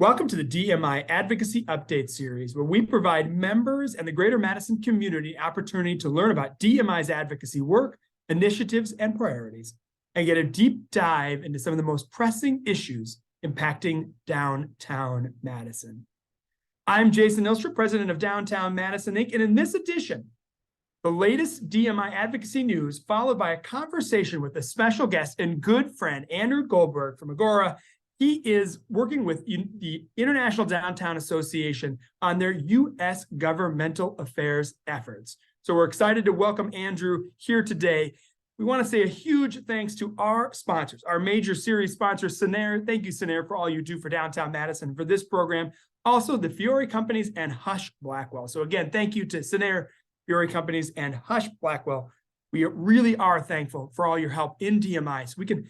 Welcome to the DMI Advocacy Update Series, where we provide members and the greater Madison community opportunity to learn about DMI's advocacy work, initiatives, and priorities, and get a deep dive into some of the most pressing issues impacting downtown Madison. I'm Jason Ilstra, president of Downtown Madison, Inc., and in this edition, the latest DMI advocacy news, followed by a conversation with a special guest and good friend, Andrew Goldberg from Agora. He is working with the International Downtown Association on their U.S. governmental affairs efforts. So we're excited to welcome Andrew here today. We want to say a huge thanks to our sponsors, our major series sponsor, Scenair. Thank you, Scenair, for all you do for Downtown Madison for this program. Also, the Fiore Companies and Hush Blackwell. So again, thank you to Scenair, Fiore Companies, and Hush Blackwell. We really are thankful for all your help in DMI so we can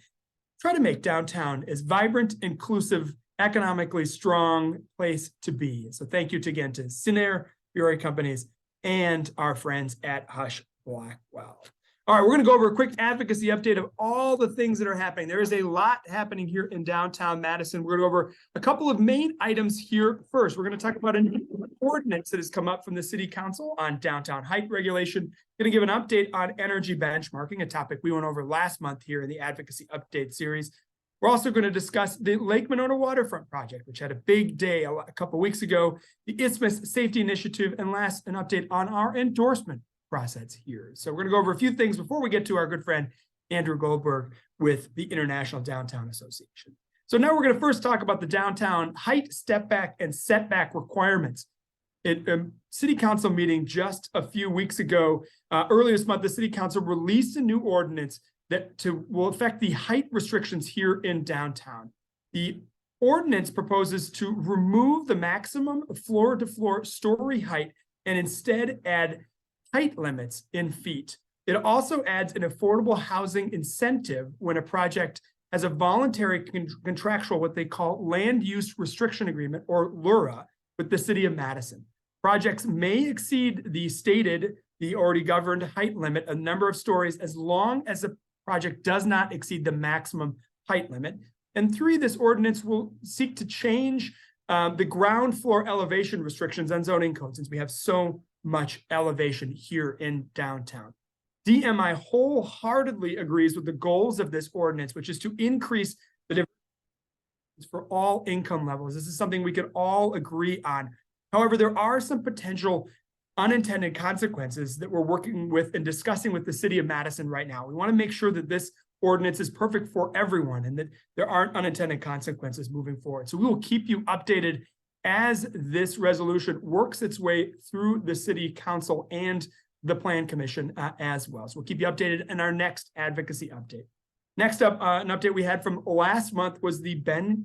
try to make downtown as vibrant, inclusive, economically strong place to be. So thank you again to Scenair, Fiore Companies, and our friends at Hush Blackwell. All right, we're going to go over a quick advocacy update of all the things that are happening. There is a lot happening here in downtown Madison. We're going to go over a couple of main items here first. We're going to talk about an ordinance that has come up from the City Council on downtown height regulation. Going to give an update on energy benchmarking, a topic we went over last month here in the Advocacy Update series. We're also going to discuss the Lake Monona Waterfront project, which had a big day a couple weeks ago, the Isthmus Safety Initiative, and last, an update on our endorsement process here. So we're going to go over a few things before we get to our good friend, Andrew Goldberg with the International Downtown Association. So now we're going to first talk about the downtown height, step back, and setback requirements. At a City Council meeting just a few weeks ago, earlier this month, the City Council released a new ordinance that will affect the height restrictions here in downtown. The ordinance proposes to remove the maximum floor-to-floor story height and instead add height limits in feet. It also adds an affordable housing incentive when a project has a voluntary contractual, what they call land use restriction agreement, or LURA, with the City of Madison. Projects may exceed the already governed height limit, a number of stories, as long as the project does not exceed the maximum height limit. And three, this ordinance will seek to change the ground floor elevation restrictions on zoning code, since we have so much elevation here in downtown. DMI wholeheartedly agrees with the goals of this ordinance, which is to increase the difference for all income levels. This is something we can all agree on. However, there are some potential unintended consequences that we're working with and discussing with the City of Madison right now. We want to make sure that this ordinance is perfect for everyone and that there aren't unintended consequences moving forward. So we will keep you updated as this resolution works its way through the City Council and the Plan Commission as well. So we'll keep you updated in our next advocacy update. Next up, an update we had from last month was the Building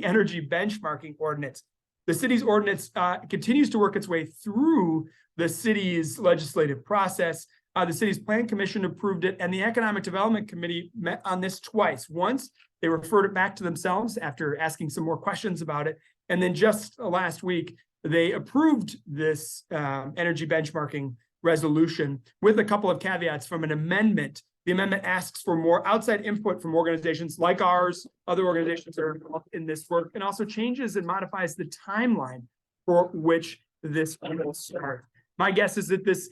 Energy Benchmarking Ordinance. The city's ordinance continues to work its way through the city's legislative process. The city's Plan Commission approved it, and the Economic Development Committee met on this twice. Once, they referred it back to themselves after asking some more questions about it. And then just last week, they approved this energy benchmarking resolution with a couple of caveats from an amendment. The amendment asks for more outside input from organizations like ours, other organizations that are involved in this work, and also changes and modifies the timeline for which this will start. My guess is that this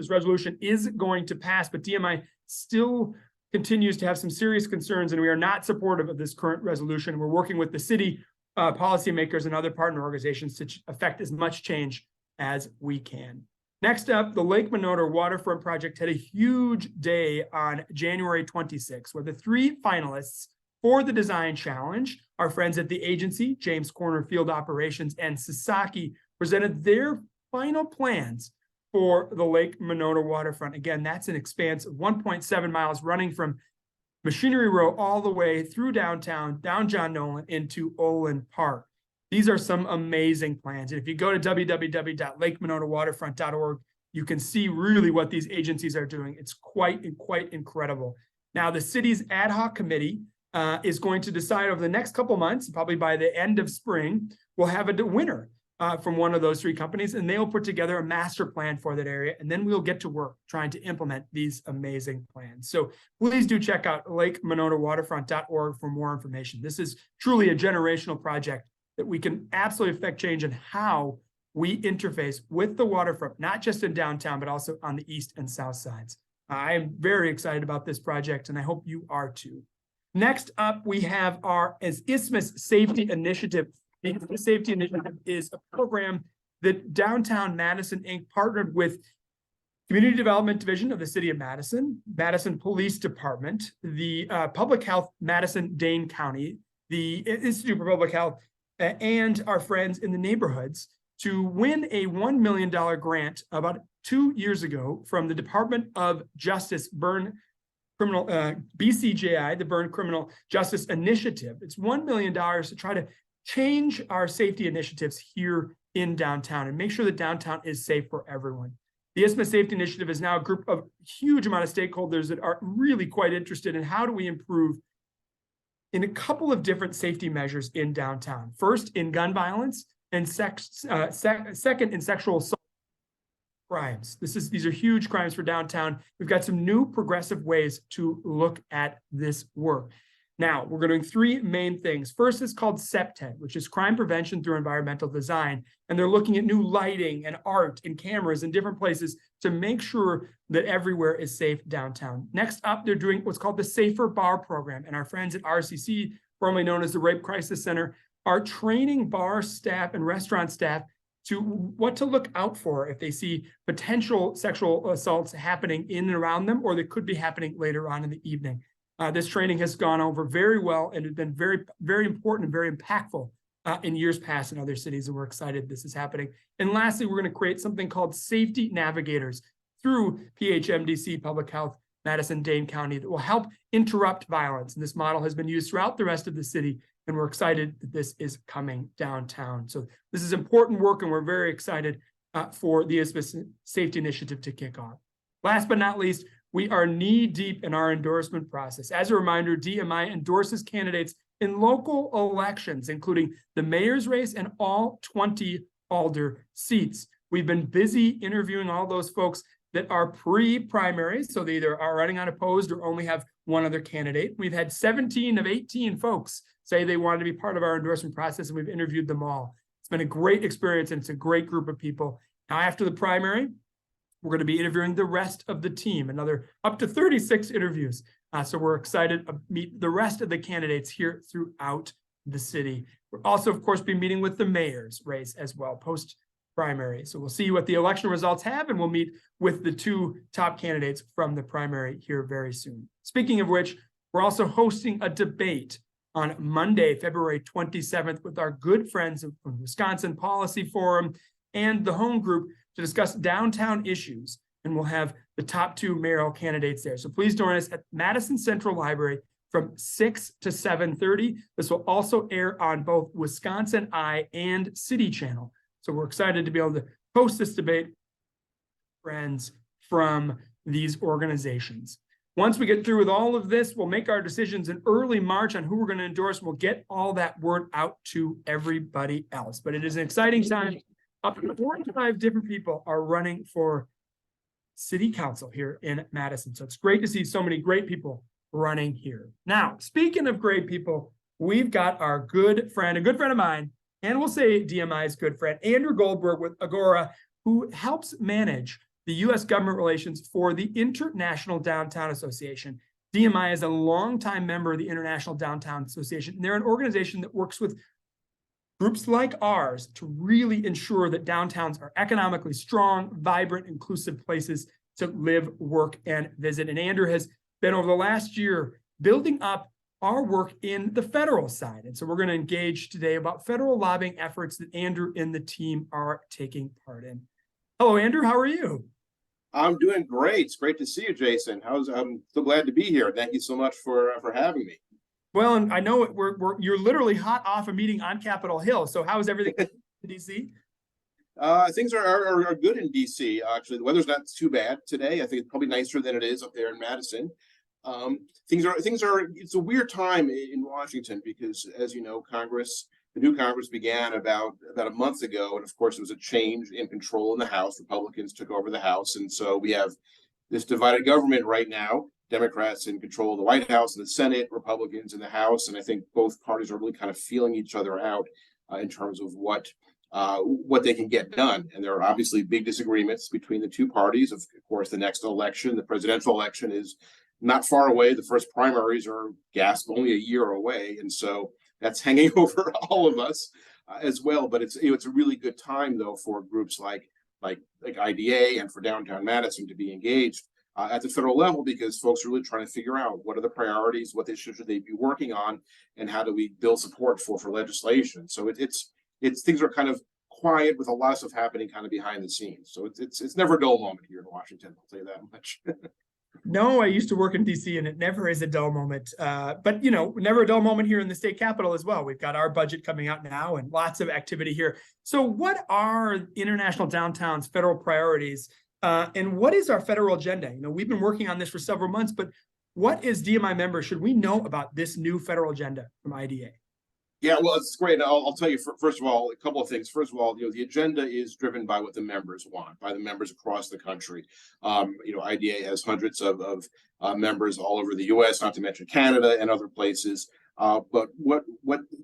resolution is going to pass, but DMI still continues to have some serious concerns, and we are not supportive of this current resolution. We're working with the city policymakers and other partner organizations to affect as much change as we can. Next up, the Lake Monona Waterfront project had a huge day on January 26th, where the three finalists for the design challenge, our friends at the agency, James Corner Field Operations and Sasaki, presented their final plans for the Lake Monona Waterfront. Again, that's an expanse of 1.7 miles running from Machinery Row all the way through downtown, down John Nolan into Olin Park. These are some amazing plans. And if you go to www.lakemononawaterfront.org, you can see really what these agencies are doing. It's quite incredible. Now, the city's ad hoc committee is going to decide over the next couple months, probably by the end of spring, we'll have a winner. from one of those three companies, and they'll put together a master plan for that area, and then we'll get to work trying to implement these amazing plans. So please do check out LakeMononaWaterfront.org for more information. This is truly a generational project that we can absolutely affect change in how we interface with the waterfront, not just in downtown, but also on the east and south sides. I am very excited about this project, and I hope you are too. Next up, we have our Isthmus Safety Initiative. The Isthmus Safety Initiative is a program that Downtown Madison, Inc. partnered with Community Development Division of the City of Madison, Madison Police Department, the Public Health Madison-Dane County, the Institute for Public Health, and our friends in the neighborhoods to win a $1 million grant about 2 years ago from the Department of Justice Burn Criminal BCJI, the Burn Criminal Justice Initiative. It's $1 million to try to change our safety initiatives here in downtown and make sure that downtown is safe for everyone. The Isthmus Safety Initiative is now a group of huge amount of stakeholders that are really quite interested in how do we improve in a couple of different safety measures in downtown. First, in gun violence, and second, in sexual assault crimes. These are huge crimes for downtown. We've got some new progressive ways to look at this work. Now, we're doing three main things. First is called CPTED, which is crime prevention through environmental design. And they're looking at new lighting and art and cameras in different places to make sure that everywhere is safe downtown. Next up, they're doing what's called the Safer Bar Program. And our friends at RCC, formerly known as the Rape Crisis Center, are training bar staff and restaurant staff to what to look out for if they see potential sexual assaults happening in and around them, or they could be happening later on in the evening. This training has gone over very well and has been very, very important and very impactful in years past in other cities, and we're excited this is happening. And lastly, we're going to create something called Safety Navigators through PHMDC Public Health Madison-Dane County that will help interrupt violence. And this model has been used throughout the rest of the city, and we're excited that this is coming downtown. So this is important work, and we're very excited for the Isthmus Safety Initiative to kick off. Last but not least, we are knee-deep in our endorsement process. As a reminder, DMI endorses candidates in local elections, including the mayor's race and all 20 alder seats. We've been busy interviewing all those folks that are pre-primaries, so they either are running unopposed or only have one other candidate. We've had 17 of 18 folks say they wanted to be part of our endorsement process, and we've interviewed them all. It's been a great experience, and it's a great group of people. Now, after the primary, we're going to be interviewing the rest of the team, another up to 36 interviews. So we're excited to meet the rest of the candidates here throughout the city. We'll also, of course, be meeting with the mayor's race as well, post-primary. So we'll see what the election results have, and we'll meet with the two top candidates from the primary here very soon. Speaking of which, we're also hosting a debate on Monday, February 27th, with our good friends from Wisconsin Policy Forum and the Home Group to discuss downtown issues, and we'll have the top two mayoral candidates there. So please join us at Madison Central Library from 6 to 7:30. This will also air on both Wisconsin Eye and City Channel. So we're excited to be able to host this debate, friends from these organizations. Once we get through with all of this, we'll make our decisions in early March on who we're going to endorse. We'll get all that word out to everybody else. But it is an exciting time. Up to 45 different people are running for city council here in Madison. So it's great to see so many great people running here. Now, speaking of great people, we've got our good friend, a good friend of mine, and we'll say DMI's good friend, Andrew Goldberg with Agora, who helps manage the U.S. government relations for the International Downtown Association. DMI is a longtime member of the International Downtown Association, and they're an organization that works with groups like ours to really ensure that downtowns are economically strong, vibrant, inclusive places to live, work, and visit. And Andrew has been over the last year building up our work in the federal side. And so we're going to engage today about federal lobbying efforts that Andrew and the team are taking part in. Hello, Andrew. How are you? I'm doing great. It's great to see you, Jason. I'm so glad to be here. Thank you so much for having me. Well, and I know you're literally hot off a meeting on Capitol Hill. So how is everything in DC? Things are good in DC. Actually, the weather's not too bad today. I think it's probably nicer than it is up there in Madison. Things are. It's a weird time in Washington because, as you know, Congress the new Congress began about a month ago, and of course, there was a change in control in the House. Republicans took over the House, and so we have this divided government right now. Democrats in control of the White House and the Senate, Republicans in the House, and I think both parties are really kind of feeling each other out in terms of what they can get done. And there are obviously big disagreements between the two parties. Of course, the next election, the presidential election, is not far away. The first primaries are only a year away, and so that's hanging over all of us as well. But it's a really good time though for groups like IDA and for downtown Madison to be engaged at the federal level, because folks are really trying to figure out what are the priorities, what they should they be working on, and how do we build support for legislation. So it's things are kind of quiet with a lot of stuff happening kind of behind the scenes. So it's never a dull moment here in Washington. I'll tell you that much. No, I used to work in DC, and it never is a dull moment. But never a dull moment here in the state capitol as well. We've got our budget coming out now and lots of activity here. So what are International Downtown's federal priorities? And what is our federal agenda? We've been working on this for several months, but what is DMI members should we know about this new federal agenda from IDA? Yeah, well, it's great. I'll tell you, first of all, a couple of things. First of all, the agenda is driven by what the members want, by the members across the country. IDA has hundreds of members all over the U.S., not to mention Canada and other places. But what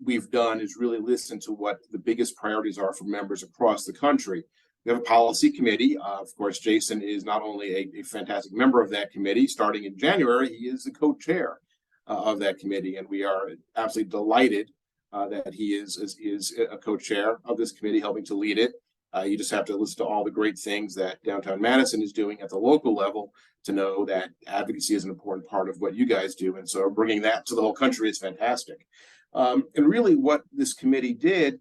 we've done is really listen to what the biggest priorities are for members across the country. We have a policy committee. Of course, Jason is not only a fantastic member of that committee. Starting in January, he is the co-chair of that committee, and we are absolutely delighted that he is a co-chair of this committee, helping to lead it. You just have to listen to all the great things that downtown Madison is doing at the local level to know that advocacy is an important part of what you guys do. And so bringing that to the whole country is fantastic. And really what this committee did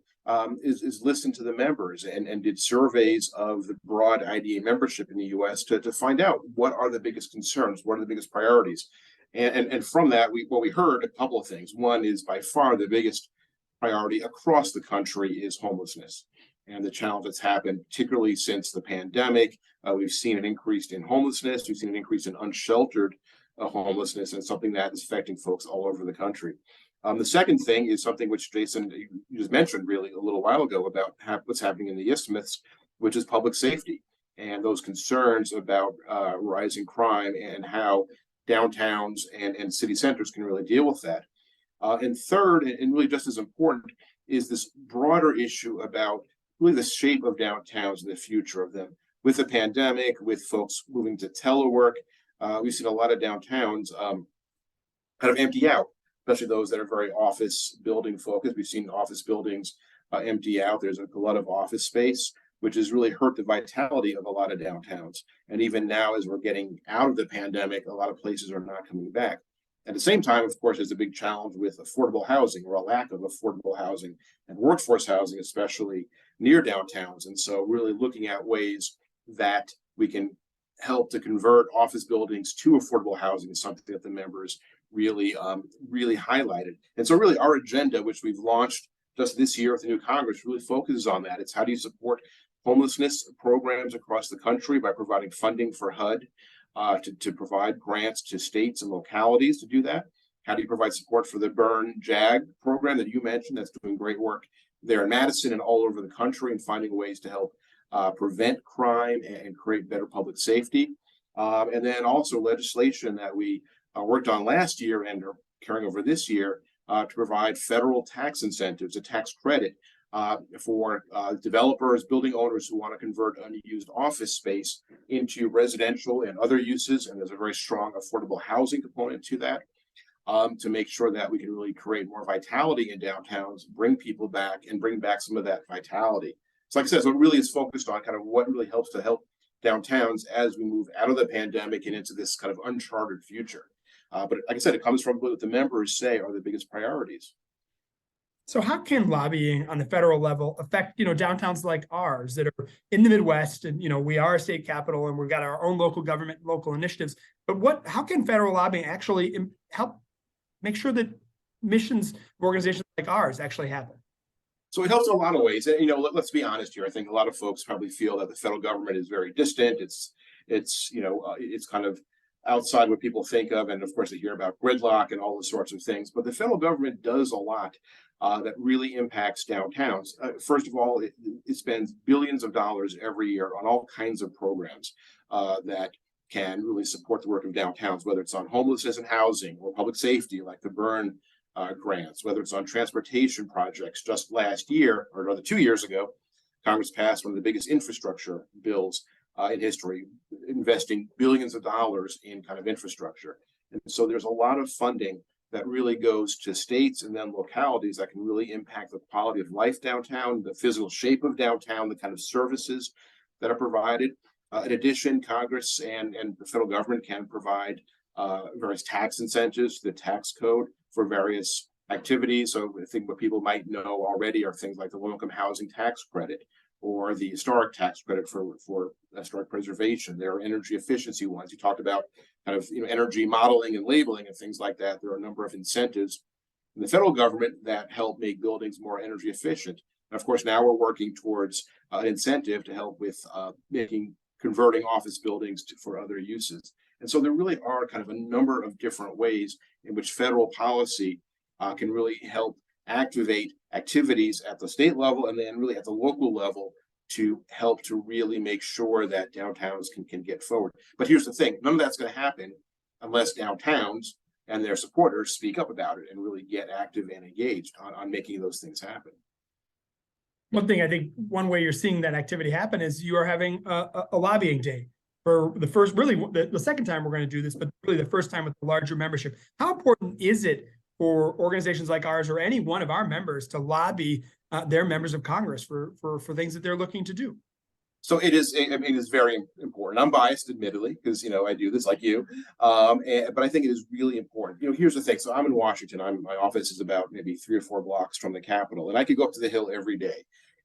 is listen to the members and did surveys of the broad IDA membership in the US to find out what are the biggest concerns, what are the biggest priorities. And from that, what we heard a couple of things. One is by far the biggest priority across the country is homelessness and the challenge that's happened, particularly since the pandemic. We've seen an increase in homelessness. We've seen an increase in unsheltered homelessness, and something that is affecting folks all over the country. The second thing is something which Jason, you just mentioned really a little while ago about what's happening in the isthmus, which is public safety and those concerns about rising crime and how downtowns and city centers can really deal with that. And third, and really just as important, is this broader issue about really the shape of downtowns and the future of them. With the pandemic, with folks moving to telework, we've seen a lot of downtowns kind of empty out, especially those that are very office building focused. We've seen office buildings empty out. There's a lot of office space, which has really hurt the vitality of a lot of downtowns. And even now, as we're getting out of the pandemic, a lot of places are not coming back. At the same time, of course, there's a big challenge with affordable housing, or a lack of affordable housing and workforce housing, especially near downtowns. And so really looking at ways that we can help to convert office buildings to affordable housing is something that the members really highlighted. And so really our agenda, which we've launched just this year with the new Congress, really focuses on that. It's how do you support homelessness programs across the country by providing funding for HUD, to provide grants to states and localities to do that. How do you provide support for the Burn JAG program that you mentioned that's doing great work there in Madison and all over the country, and finding ways to help prevent crime and create better public safety. And then also legislation that we worked on last year and are carrying over this year to provide federal tax incentives, a tax credit for developers, building owners who want to convert unused office space into residential and other uses. And there's a very strong affordable housing component to that, to make sure that we can really create more vitality in downtowns, bring people back, and bring back some of that vitality. So like I said, so it really is focused on kind of what really helps to help downtowns as we move out of the pandemic and into this kind of uncharted future. But like I said, it comes from what the members say are the biggest priorities. So how can lobbying on the federal level affect, downtowns like ours that are in the Midwest, and, we are a state capital and we've got our own local government, local initiatives, but how can federal lobbying actually help make sure that missions of organizations like ours actually happen? So it helps in a lot of ways. And, let's be honest here. I think a lot of folks probably feel that the federal government is very distant. It's kind of outside what people think of. And of course, they hear about gridlock and all those sorts of things. But the federal government does a lot that really impacts downtowns. First of all, it spends billions of dollars every year on all kinds of programs that can really support the work of downtowns, whether it's on homelessness and housing or public safety, like the burn grants, whether it's on transportation projects. Just last year, or rather 2 years ago, Congress passed one of the biggest infrastructure bills in history, investing billions of dollars in kind of infrastructure. And so there's a lot of funding that really goes to states and then localities that can really impact the quality of life downtown, the physical shape of downtown, the kind of services that are provided. In addition, Congress and the federal government can provide various tax incentives, the tax code for various activities. So I think what people might know already are things like the low-income housing tax credit or the historic tax credit for historic preservation. There are energy efficiency ones. You talked about kind of energy modeling and labeling and things like that. There are a number of incentives in the federal government that help make buildings more energy efficient. And of course, now we're working towards an incentive to help with converting office buildings for other uses. And so there really are kind of a number of different ways in which federal policy can really help activate activities at the state level and then really at the local level to help to really make sure that downtowns can get forward. But here's the thing, none of that's going to happen unless downtowns and their supporters speak up about it and really get active and engaged on making those things happen. One thing I think one way you're seeing that activity happen is you are having a lobbying day for the first, really the second time we're going to do this, but really the first time with the larger membership. How important is it for organizations like ours or any one of our members to lobby their members of Congress for things that they're looking to do? So it is, I mean, it's very important. I'm biased, admittedly, because, I do this like you. But I think it is really important. Here's the thing. So I'm in Washington. My office is about maybe 3 or 4 blocks from the Capitol. And I could go up to the Hill every day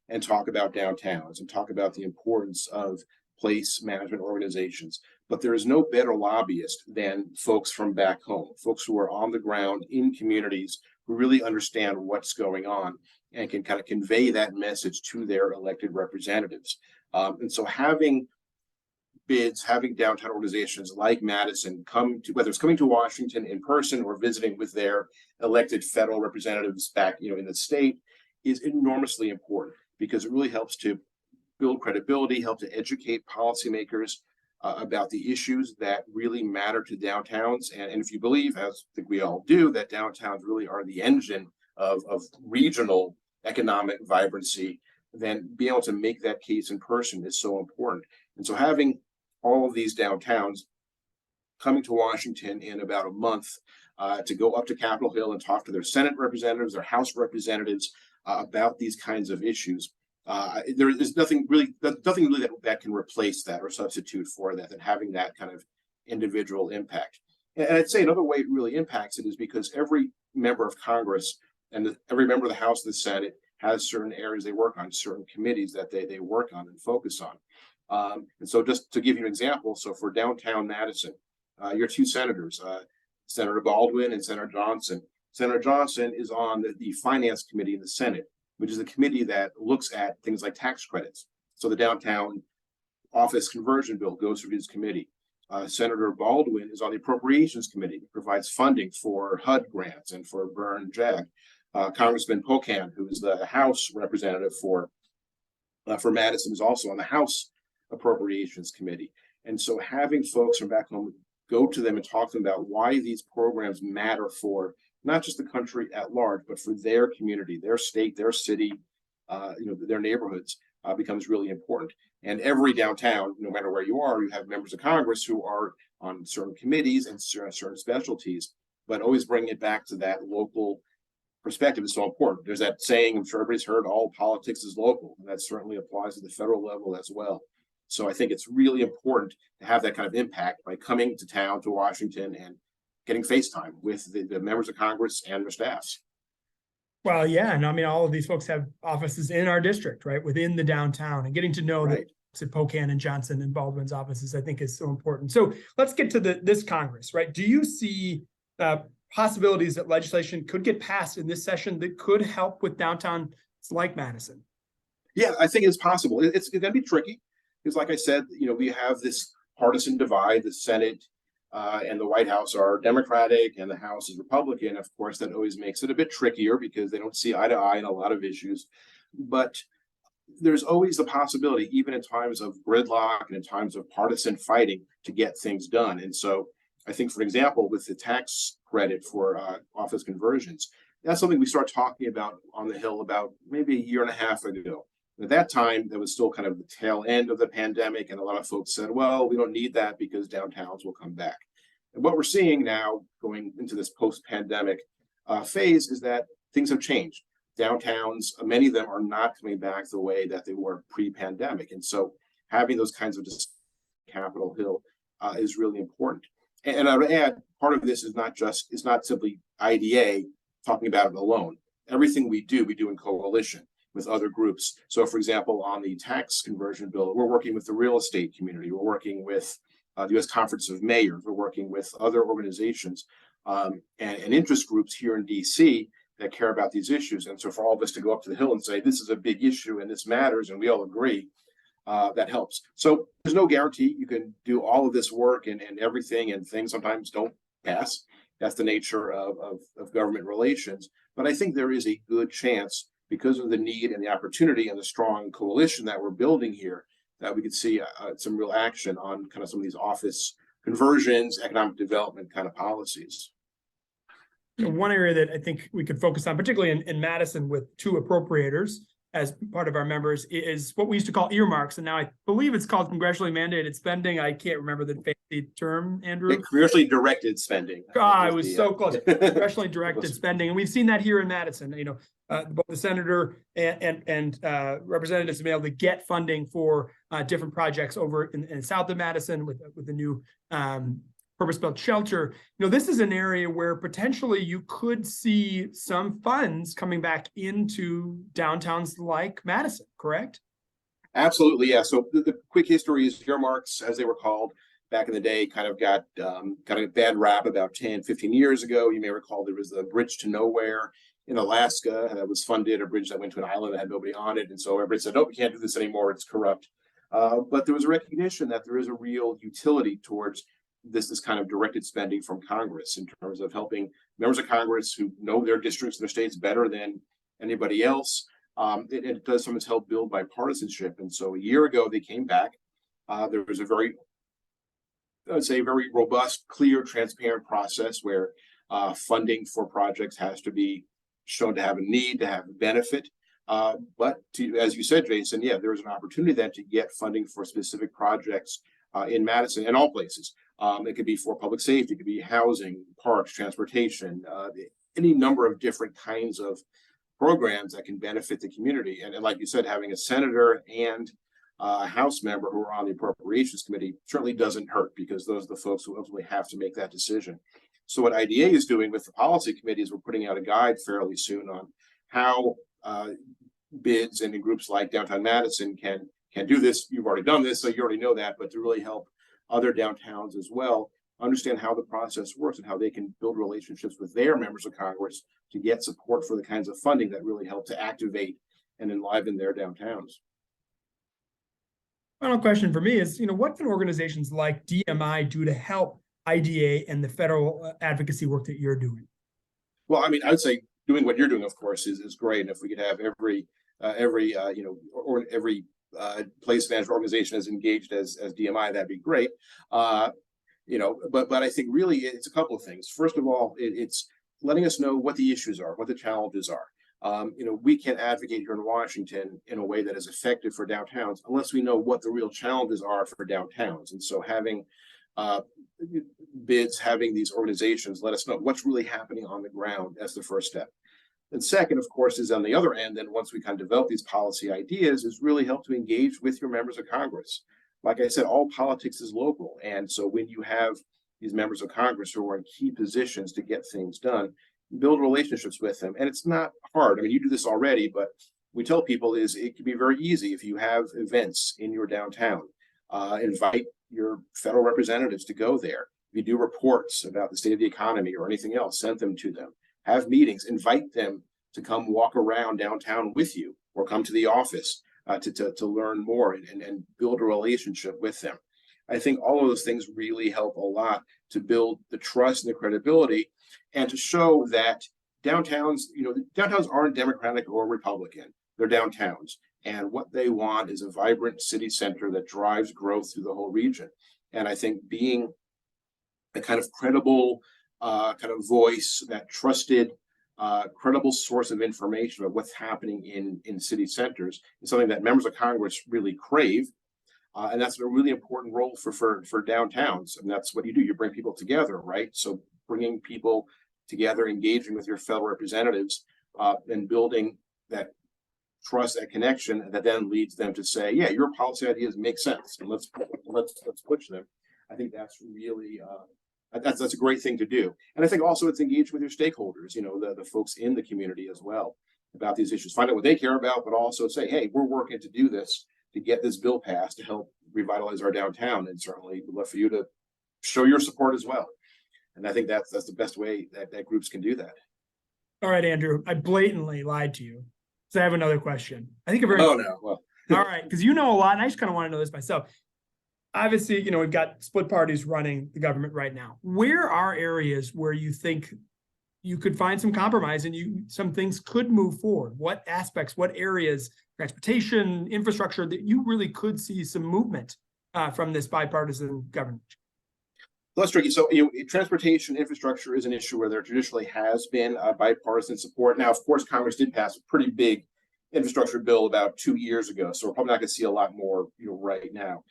and talk about downtowns and talk about the importance of place management organizations. But there is no better lobbyist than folks from back home, folks who are on the ground in communities who really understand what's going on and can kind of convey that message to their elected representatives. And so having bids, having downtown organizations like Madison come to, whether it's coming to Washington in person or visiting with their elected federal representatives back, in the state, is enormously important because it really helps to build credibility, help to educate policymakers about the issues that really matter to downtowns. And if you believe, as I think we all do, that downtowns really are the engine of regional economic vibrancy, then being able to make that case in person is so important. And so having all of these downtowns coming to Washington in about a month to go up to Capitol Hill and talk to their Senate representatives, their House representatives about these kinds of issues. There is nothing really that can replace that or substitute for that, and having that kind of individual impact. And I'd say another way it really impacts it is because every member of Congress and every member of the House and the Senate has certain areas they work on, certain committees that they work on and focus on. And so just to give you an example, so for downtown Madison, your 2 senators, Senator Baldwin and Senator Johnson. Senator Johnson is on the Finance Committee in the Senate, which is a committee that looks at things like tax credits. So the downtown office conversion bill goes through his committee. Senator Baldwin is on the Appropriations Committee, provides funding for HUD grants and for burn JAG. Congressman Pocan, who is the House representative for Madison, is also on the House Appropriations Committee. And so having folks from back home go to them and talk to them about why these programs matter for not just the country at large, but for their community, their state, their city, their neighborhoods becomes really important. And every downtown, no matter where you are, you have members of Congress who are on certain committees and certain specialties, but always bringing it back to that local perspective is so important. There's that saying, I'm sure everybody's heard, all politics is local, and that certainly applies to the federal level as well. So I think it's really important to have that kind of impact by coming to town, to Washington, and getting FaceTime with the members of Congress and their staffs. Well, yeah, and I mean, all of these folks have offices in our district, right, within the downtown, and getting to know the Pocan and Johnson and Baldwin's offices, I think, is so important. So let's get to this Congress, right? Do you see possibilities that legislation could get passed in this session that could help with downtowns like Madison? Yeah, I think it's possible. It's going to be tricky because, like I said, we have this partisan divide. The Senate and the White House are Democratic and the House is Republican. Of course, that always makes it a bit trickier because they don't see eye to eye in a lot of issues. But there's always the possibility, even in times of gridlock and in times of partisan fighting, to get things done. And so I think, for example, with the tax credit for office conversions, that's something we start talking about on the Hill about maybe a year and a half ago. At that time, that was still kind of the tail end of the pandemic, and a lot of folks said, well, we don't need that because downtowns will come back. And what we're seeing now going into this post-pandemic phase is that things have changed. Downtowns, many of them are not coming back the way that they were pre-pandemic. And so having those kinds of Capitol Hill is really important. And I would add, part of this is not simply IDA talking about it alone. Everything we do in coalition with other groups. So for example, on the tax conversion bill, we're working with the real estate community. We're working with the U.S. Conference of Mayors. We're working with other organizations and interest groups here in DC that care about these issues. And so for all of us to go up to the Hill and say, this is a big issue and this matters, and we all agree, that helps. So there's no guarantee you can do all of this work and everything, and things sometimes don't pass. That's the nature of government relations. But I think there is a good chance, because of the need and the opportunity and the strong coalition that we're building here, that we could see some real action on kind of some of these office conversions, economic development kind of policies. One area that I think we could focus on, particularly in Madison with 2 appropriators as part of our members, is what we used to call earmarks. And now I believe it's called congressionally mandated spending. I can't remember the fancy term, Andrew. Congressionally directed spending. I was so close. Congressionally directed spending. And we've seen that here in Madison. Both the senator and representatives have been able to get funding for different projects over in south of Madison with the new purpose-built shelter. This is an area where potentially you could see some funds coming back into downtowns like Madison, correct? Absolutely, yeah. So the quick history is earmarks, as they were called back in the day, kind of got a bad rap about 10, 15 years ago. You may recall there was the Bridge to Nowhere in Alaska that was funded, a bridge that went to an island that had nobody on it. And so everybody said, no, we can't do this anymore, it's corrupt. But there was a recognition that there is a real utility towards this kind of directed spending from Congress in terms of helping members of Congress who know their districts and their states better than anybody else. It does sometimes help build bipartisanship. And so a year ago, they came back. There was a very robust, clear, transparent process where funding for projects has to be shown to have a need, to have a benefit. But as you said, Jason, yeah, there's an opportunity then to get funding for specific projects in Madison and all places. It could be for public safety, it could be housing, parks, transportation, any number of different kinds of programs that can benefit the community. And like you said, having a senator and a House member who are on the Appropriations Committee certainly doesn't hurt, because those are the folks who ultimately have to make that decision. So what IDA is doing with the policy committee is we're putting out a guide fairly soon on how bids and groups like Downtown Madison can do this. You've already done this, so you already know that, but to really help other downtowns as well understand how the process works and how they can build relationships with their members of Congress to get support for the kinds of funding that really help to activate and enliven their downtowns. Final question for me is, what can organizations like DMI do to help IDA and the federal advocacy work that you're doing? Well, I mean, I would say doing what you're doing, of course, is great. And if we could have every place management organization as engaged as DMI, that'd be great. But I think really it's a couple of things. First of all, it's letting us know what the issues are, what the challenges are. We can't advocate here in Washington in a way that is effective for downtowns unless we know what the real challenges are for downtowns. And so having bids, having these organizations let us know what's really happening on the ground as the first step. And second, of course, is on the other end, then once we kind of develop these policy ideas, is really help to engage with your members of Congress. Like I said, all politics is local. And so when you have these members of Congress who are in key positions to get things done, build relationships with them. And it's not hard. I mean, you do this already, but we tell people is it can be very easy if you have events in your downtown. Invite your federal representatives to go there. If you do reports about the state of the economy or anything else, send them to them. Have meetings, invite them to come walk around downtown with you or come to the office to learn more and build a relationship with them. I think all of those things really help a lot to build the trust and the credibility, and to show that downtowns, downtowns aren't Democratic or Republican. They're downtowns. And what they want is a vibrant city center that drives growth through the whole region. And I think being a kind of credible kind of voice, that trusted, credible source of information about what's happening in city centers is something that members of Congress really crave. And that's a really important role for downtowns. And that's what you do. You bring people together, right? So bringing people together, engaging with your fellow representatives, and building that trust, that connection that then leads them to say, yeah, your policy ideas make sense, and let's push them. I think that's really that's a great thing to do. And I think also it's engaged with your stakeholders, the folks in the community as well, about these issues. Find out what they care about, but also say, hey, we're working to do this, to get this bill passed to help revitalize our downtown. And certainly we'd love for you to show your support as well. And I think that's the best way that groups can do that. All right, Andrew, I blatantly lied to you. So I have another question. I think a very Oh no. Well. All right, because you know a lot, and I just kind of want to know this myself. Obviously, we've got split parties running the government right now. Where are areas where you think you could find some compromise and some things could move forward? What aspects, what areas, transportation, infrastructure, that you really could see some movement from this bipartisan government? That's tricky. So, transportation infrastructure is an issue where there traditionally has been bipartisan support. Now, of course, Congress did pass a pretty big infrastructure bill about 2 years ago, so we're probably not going to see a lot more, right now.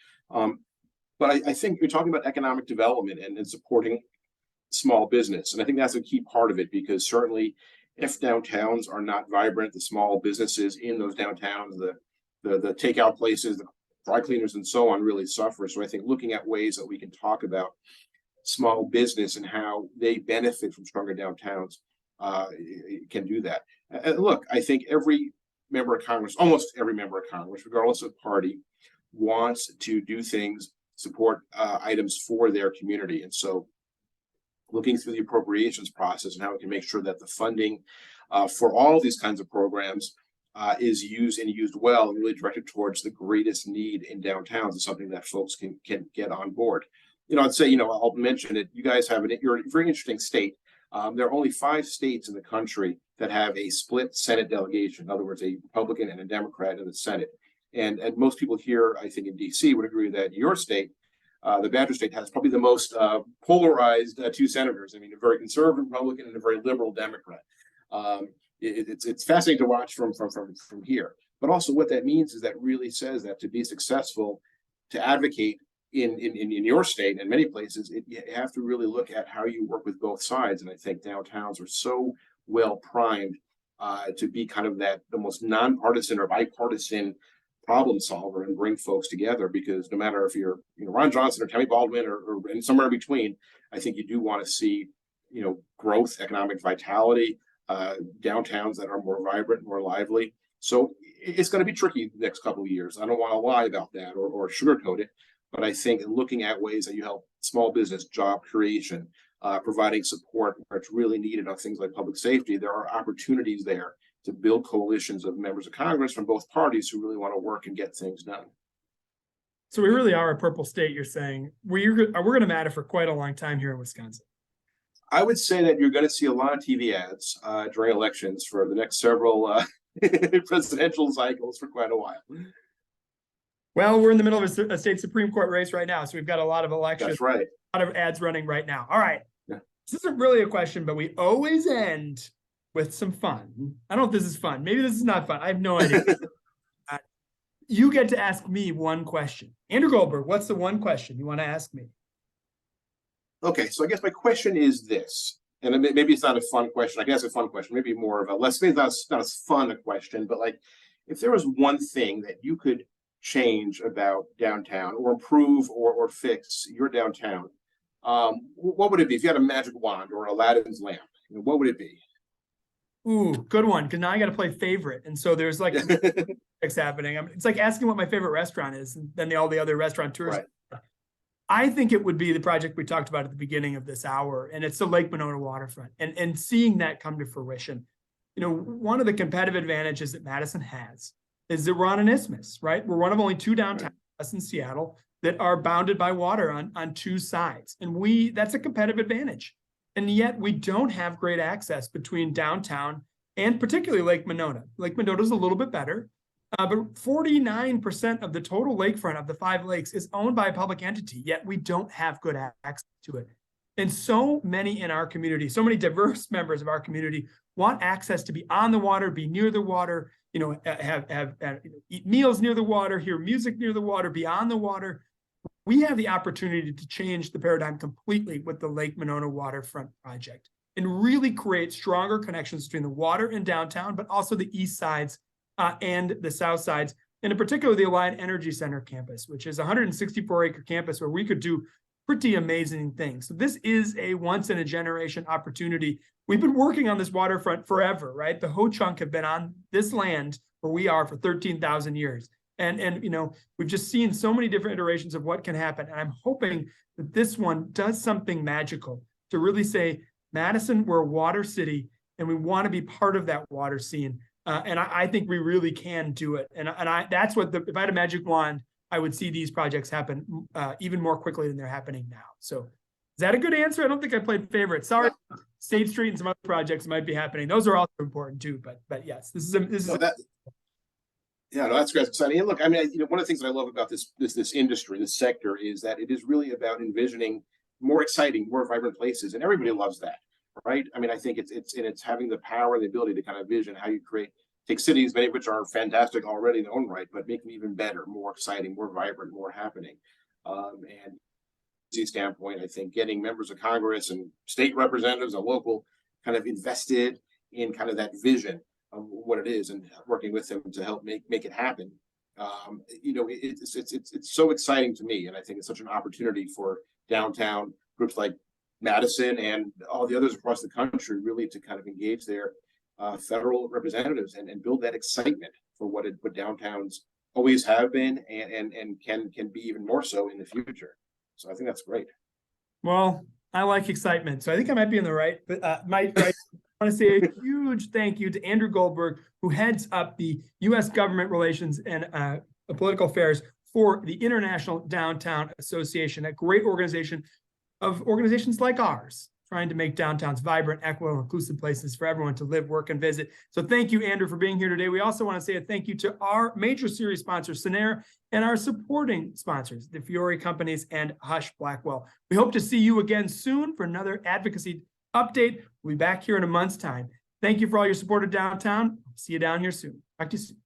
But I think you're talking about economic development and supporting small business, and I think that's a key part of it, because certainly, if downtowns are not vibrant, the small businesses in those downtowns, the takeout places, the dry cleaners, and so on, really suffer. So I think looking at ways that we can talk about small business and how they benefit from stronger downtowns can do that. Look, I think every member of Congress, almost every member of Congress, regardless of party, wants to do things, support items for their community. And so looking through the appropriations process and how we can make sure that the funding for all of these kinds of programs is used well and really directed towards the greatest need in downtowns is something that folks can get on board. I'd say, I'll mention it. You guys have you're a very interesting state. There are only 5 states in the country that have a split Senate delegation. In other words, a Republican and a Democrat in the Senate. And most people here, I think in DC, would agree that your state, the Badger state, has probably the most polarized 2 senators. I mean, a very conservative Republican and a very liberal Democrat. It's fascinating to watch from here. But also what that means is that really says that to be successful, to advocate in your state and many places, you have to really look at how you work with both sides. And I think downtowns are so well primed to be kind of the most nonpartisan or bipartisan problem solver and bring folks together, because no matter if you're Ron Johnson or Tammy Baldwin or somewhere in between, I think you do want to see growth, economic vitality, downtowns that are more vibrant, more lively. So it's going to be tricky the next couple of years. I don't want to lie about that or sugarcoat it, but I think looking at ways that you help small business, job creation, providing support where it's really needed on things like public safety, there are opportunities there to build coalitions of members of Congress from both parties who really want to work and get things done. So we really are a purple state, you're saying. We're going to matter for quite a long time here in Wisconsin. I would say that you're going to see a lot of TV ads during elections for the next several presidential cycles for quite a while. Well, we're in the middle of a state Supreme Court race right now, so we've got a lot of elections. That's right. A lot of ads running right now. All right. Yeah. This isn't really a question, but we always end with some fun. I don't know if this is fun. Maybe this is not fun. I have no idea. You get to ask me one question. Andrew Goldberg, what's the one question you want to ask me? Okay, so I guess my question is this, and maybe it's not a fun question. I guess a fun question, maybe more of a less, maybe not as fun a question, but like, if there was one thing that you could change about downtown or improve or fix your downtown, what would it be? If you had a magic wand or Aladdin's lamp, what would it be? Ooh, good one. Because now I got to play favorite. And so there's like it's happening. It's like asking what my favorite restaurant is, and then all the other restaurateurs. Right. I think it would be the project we talked about at the beginning of this hour, and it's the Lake Monona waterfront, and seeing that come to fruition. One of the competitive advantages that Madison has is that we're on an isthmus, right? We're one of only 2 downtowns, us in Seattle. that are bounded by water on two sides. And that's a competitive advantage. And yet we don't have great access between downtown and particularly Lake Monona. Lake Monona is a little bit better, but 49% of the total lakefront of the 5 lakes is owned by a public entity, yet we don't have good access to it. And so many in our community, so many diverse members of our community want access to be on the water, be near the water, eat meals near the water, hear music near the water, be on the water. We have the opportunity to change the paradigm completely with the Lake Monona Waterfront Project and really create stronger connections between the water and downtown, but also the east sides and the south sides, and in particular the Alliant Energy Center campus, which is a 164-acre campus where we could do pretty amazing things. So this is a once-in-a-generation opportunity. We've been working on this waterfront forever, right? The Ho-Chunk have been on this land where we are for 13,000 years. And we've just seen so many different iterations of what can happen. And I'm hoping that this one does something magical to really say, Madison, we're a water city, and we want to be part of that water scene. And I think we really can do it. And that's what if I had a magic wand, I would see these projects happen even more quickly than they're happening now. So is that a good answer? I don't think I played favorites. Sorry, State Street and some other projects might be happening. Those are also important too. But yes, this is yeah, no, that's great. Exciting. And look, I mean, one of the things that I love about this industry, this sector, is that it is really about envisioning more exciting, more vibrant places, and everybody loves that, right? I mean, I think it's having the power and the ability to kind of vision how you take cities, many of which are fantastic already in their own right, but make them even better, more exciting, more vibrant, more happening. And from standpoint, I think getting members of Congress and state representatives and local kind of invested in kind of that vision of what it is and working with them to help make it happen. It's so exciting to me, and I think it's such an opportunity for downtown groups like Madison and all the others across the country really to kind of engage their federal representatives and build that excitement for what downtowns always have been and can be even more so in the future. So I think that's great. Well, I like excitement, so I think I might be in the right. But I want to say a huge thank you to Andrew Goldberg, who heads up the U.S. Government Relations and Political Affairs for the International Downtown Association, a great organization of organizations like ours, trying to make downtowns vibrant, equitable, inclusive places for everyone to live, work, and visit. So thank you, Andrew, for being here today. We also want to say a thank you to our major series sponsor, Scenair, and our supporting sponsors, the Fiore Companies and Hush Blackwell. We hope to see you again soon for another advocacy update. We'll be back here in a month's time. Thank you for all your support of downtown. See you down here soon. Talk to you soon.